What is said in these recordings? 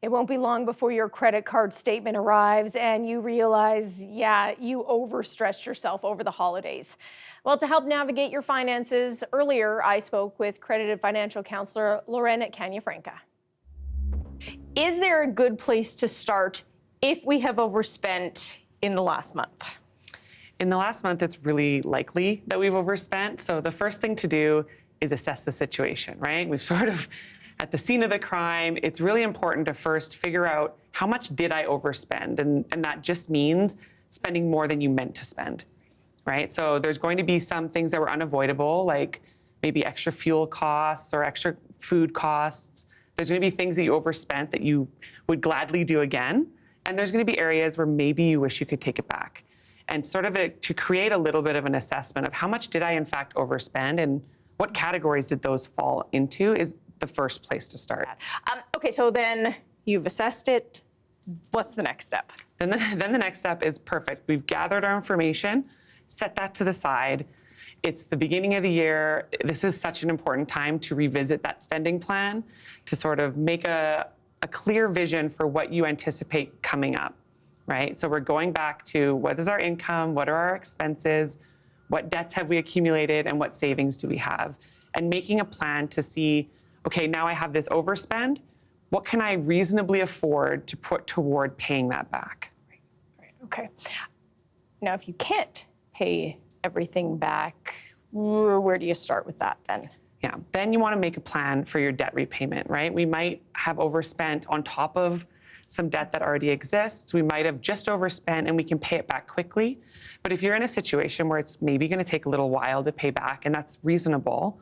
It won't be long before your credit card statement arrives and you realize, yeah, you overstretched yourself over the holidays. Well, to help navigate your finances, earlier I spoke with accredited financial counselor Lauren Canafranca. Is there a good place to start if we have overspent in the last month? In the last month, it's really likely that we've overspent. So the first thing to do is assess the situation, right? We've sort of at the scene of the crime. It's really important to first figure out how much did I overspend? And that just means spending more than you meant to spend, right? So there's going to be some things that were unavoidable, like maybe extra fuel costs or extra food costs. There's going to be things that you overspent that you would gladly do again. And there's going to be areas where maybe you wish you could take it back. And sort of to create a little bit of an assessment of how much did I in fact overspend and what categories did those fall into is the first place to start. Okay, so then you've assessed it. What's the next step? Then the next step is perfect. We've gathered our information, set that to the side. It's the beginning of the year. This is such an important time to revisit that spending plan, to sort of make a clear vision for what you anticipate coming up, right? So we're going back to what is our income, what are our expenses, what debts have we accumulated, and what savings do we have? And making a plan to see, okay, now I have this overspend. What can I reasonably afford to put toward paying that back? Right. Okay. Now, if you can't pay everything back, where do you start with that then? Yeah, then you want to make a plan for your debt repayment, right? We might have overspent on top of some debt that already exists. We might have just overspent and we can pay it back quickly. But if you're in a situation where it's maybe going to take a little while to pay back, and that's reasonable,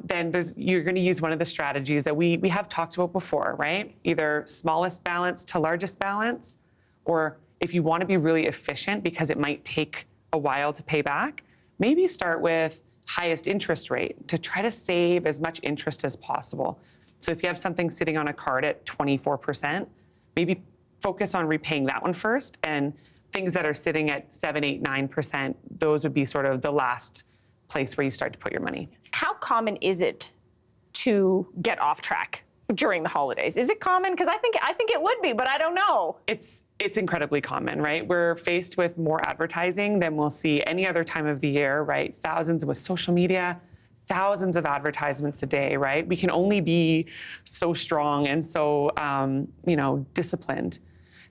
then you're going to use one of the strategies that we have talked about before, right? Either smallest balance to largest balance, or if you want to be really efficient because it might take a while to pay back, maybe start with highest interest rate to try to save as much interest as possible. So if you have something sitting on a card at 24%, maybe focus on repaying that one first, and things that are sitting at 7, 8, 9%, those would be sort of the last place where you start to put your money. How common is it to get off track during the holidays? Is it common? Because I think it would be, but I don't know. It's incredibly common, right? We're faced with more advertising than we'll see any other time of the year, right? Thousands with social media, thousands of advertisements a day, right? We can only be so strong and so, disciplined.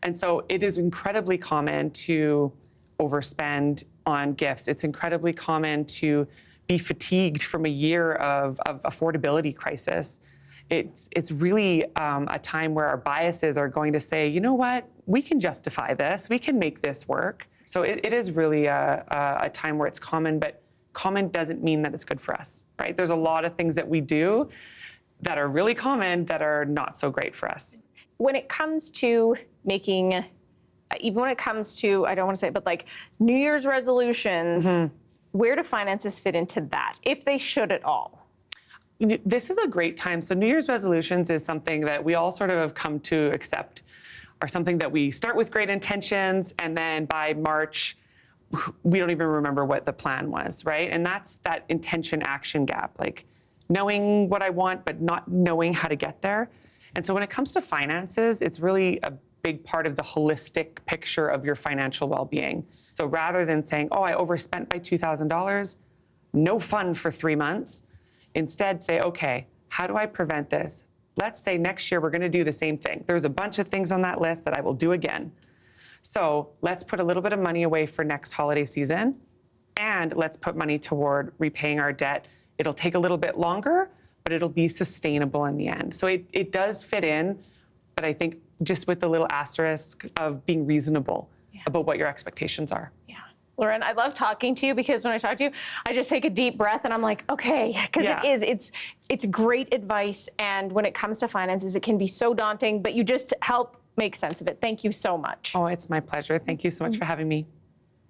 And so it is incredibly common to overspend on gifts. It's incredibly common to be fatigued from a year of affordability crisis. It's really a time where our biases are going to say, you know what, we can justify this, we can make this work. So it is really a time where it's common, but common doesn't mean that it's good for us, right? There's a lot of things that we do that are really common that are not so great for us. When it comes to making, even when it comes to, I don't want to say it, but like New Year's resolutions, where do finances fit into that, if they should at all? This is a great time. So New Year's resolutions is something that we all sort of have come to accept, are something that we start with great intentions, and then by March, we don't even remember what the plan was, right? And that's that intention action gap, like knowing what I want, but not knowing how to get there. And so when it comes to finances, it's really a big part of the holistic picture of your financial well-being. So rather than saying, oh, I overspent by $2,000, no fun for 3 months, instead say, okay, how do I prevent this? Let's say next year we're going to do the same thing. There's a bunch of things on that list that I will do again. So let's put a little bit of money away for next holiday season, and let's put money toward repaying our debt. It'll take a little bit longer, but it'll be sustainable in the end. So it does fit in, but I think just with the little asterisk of being reasonable about what your expectations are. Yeah. Lauren, I love talking to you because when I talk to you, I just take a deep breath and I'm like, okay, because it's great advice. And when it comes to finances, it can be so daunting, but you just help make sense of it. Thank you so much. Oh, it's my pleasure. Thank you so much for having me.